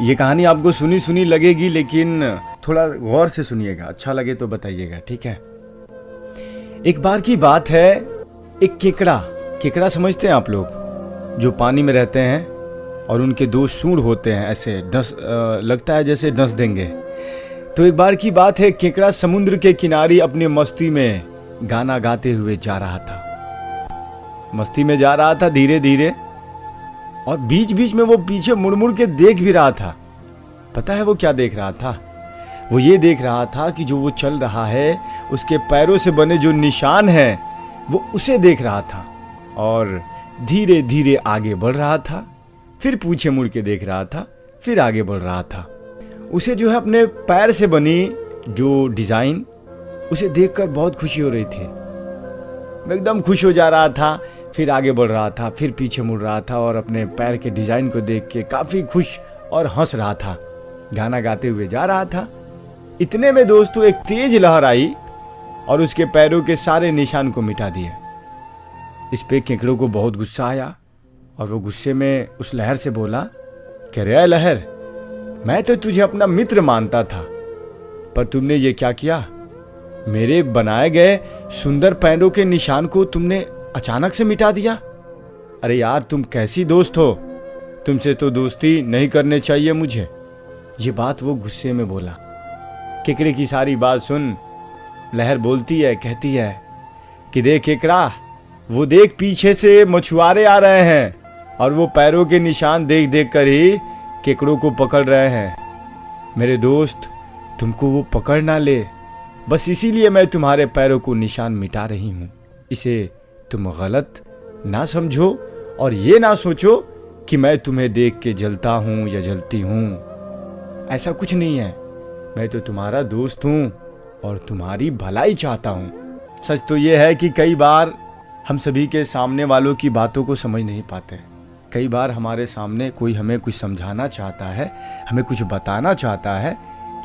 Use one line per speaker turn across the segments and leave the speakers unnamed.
ये कहानी आपको सुनी सुनी लगेगी, लेकिन थोड़ा गौर से सुनिएगा, अच्छा लगे तो बताइएगा, ठीक है। एक बार की बात है, एक केकड़ा समझते हैं आप लोग, जो पानी में रहते हैं और उनके दो सूंड होते हैं, ऐसे लगता है जैसे डंस देंगे। तो एक बार की बात है, केकड़ा समुद्र के किनारे अपनी मस्ती में गाना गाते हुए जा रहा था। मस्ती में जा रहा था धीरे धीरे, और बीच बीच में वो पीछे मुड़ मुड़ के देख भी रहा था। पता है वो क्या देख रहा था? वो ये देख रहा था कि जो वो चल रहा है, उसके पैरों से बने जो निशान हैं, वो उसे देख रहा था और धीरे धीरे आगे बढ़ रहा था। फिर पीछे मुड़ के देख रहा था, फिर आगे बढ़ रहा था। उसे जो है अपने पैर से बनी जो डिजाइन, उसे देखकर बहुत खुशी हो रही थी। मैं एकदम खुश हो जा रहा था, फिर आगे बढ़ रहा था, फिर पीछे मुड़ रहा था और अपने पैर के डिजाइन को देख के काफी खुश और हंस रहा था, गाना गाते हुए जा रहा था। इतने में दोस्तों एक तेज लहर आई और उसके पैरों के सारे निशान को मिटा दिए। इस पे केकड़ों को बहुत गुस्सा आया और वो गुस्से में उस लहर से बोला, कह रहा है लहर, मैं तो तुझे अपना मित्र मानता था, पर तुमने ये क्या किया? मेरे बनाए गए सुंदर पैरों के निशान को तुमने अचानक से मिटा दिया। अरे यार, तुम कैसी दोस्त हो? तुमसे तो दोस्ती नहीं करने चाहिए मुझे। ये बात वो गुस्से में बोला। केकड़े की सारी बात सुन लहर बोलती है, कहती है कि देख केकड़ा, वो देख पीछे से मछुआरे आ रहे हैं और वो पैरों के निशान देख देख कर ही केकड़ों को पकड़ रहे हैं। मेरे दोस्त, तुमको वो पकड़ ना ले, बस इसीलिए मैं तुम्हारे पैरों को निशान मिटा रही हूं। इसे तुम गलत ना समझो और ये ना सोचो कि मैं तुम्हें देख के जलता हूं या जलती हूं। ऐसा कुछ नहीं है, मैं तो तुम्हारा दोस्त हूं और तुम्हारी भलाई चाहता हूं। सच तो ये है कि कई बार हम सभी के सामने वालों की बातों को समझ नहीं पाते। कई बार हमारे सामने कोई हमें कुछ समझाना चाहता है, हमें कुछ बताना चाहता है,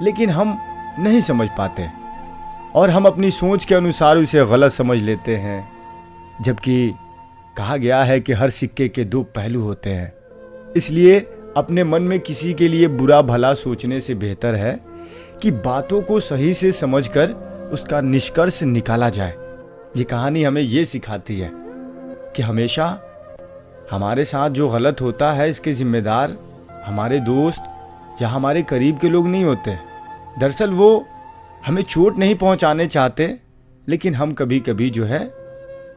लेकिन हम नहीं समझ पाते और हम अपनी सोच के अनुसार उसे गलत समझ लेते हैं। जबकि कहा गया है कि हर सिक्के के दो पहलू होते हैं। इसलिए अपने मन में किसी के लिए बुरा भला सोचने से बेहतर है कि बातों को सही से समझकर उसका निष्कर्ष निकाला जाए। ये कहानी हमें ये सिखाती है कि हमेशा हमारे साथ जो गलत होता है, इसके जिम्मेदार हमारे दोस्त या हमारे करीब के लोग नहीं होते। दरअसल वो हमें चोट नहीं पहुंचाने चाहते, लेकिन हम कभी कभी जो है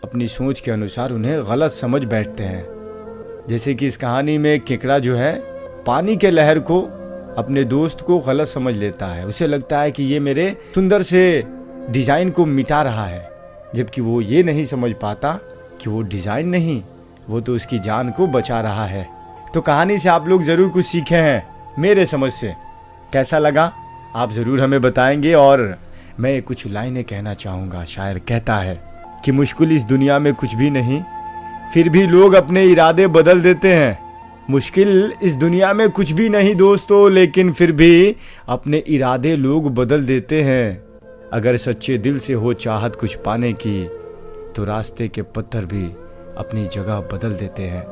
अपनी सोच के अनुसार उन्हें गलत समझ बैठते हैं। जैसे कि इस कहानी में केकड़ा जो है पानी के लहर को, अपने दोस्त को गलत समझ लेता है। उसे लगता है कि ये मेरे सुंदर से डिजाइन को मिटा रहा है, जबकि वो ये नहीं समझ पाता कि वो डिजाइन नहीं, वो तो उसकी जान को बचा रहा है। तो कहानी से आप लोग जरूर कुछ सीखे हैं मेरे समझ से। कैसा लगा आप जरूर हमें बताएंगे। और मैं कुछ लाइनें कहना चाहूँगा। शायर कहता है कि मुश्किल इस दुनिया में कुछ भी नहीं, फिर भी लोग अपने इरादे बदल देते हैं। मुश्किल इस दुनिया में कुछ भी नहीं दोस्तों, लेकिन फिर भी अपने इरादे लोग बदल देते हैं। अगर सच्चे दिल से हो चाहत कुछ पाने की, तो रास्ते के पत्थर भी अपनी जगह बदल देते हैं।